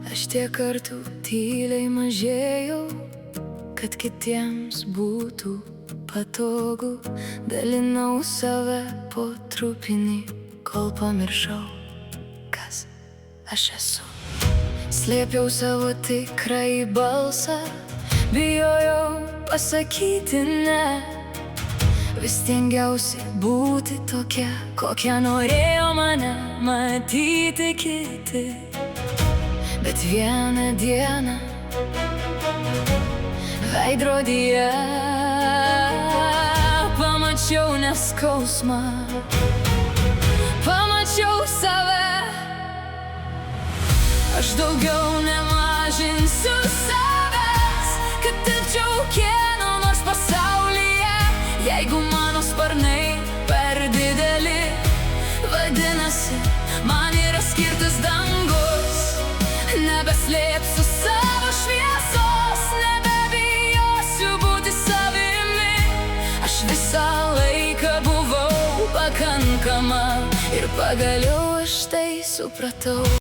Aš tiek kartų tyliai mažėjau, kad kitiems būtų patogu. Dalinau save po trupinį, kol pamiršau, kas aš esu. Slėpiau savo tikrąjį balsą, bijojau pasakyti ne. Vis stengiausi būti tokia, kokia norėjo mane matyti kiti. Bet vieną dieną veidrodyje pamačiau ne skausmą, pamačiau save. Aš daugiau nemažinsiu savęs, kad tapčiau kieno nors pasaulyje. Jeigu mano sparnai per dideli, vadinasi, man yra skirtas dangus. Nebeslėpsiu savo šviesos, nebebijosiu būti savimi. Aš visą laiką buvau pakankama ir pagaliau aš tai supratau.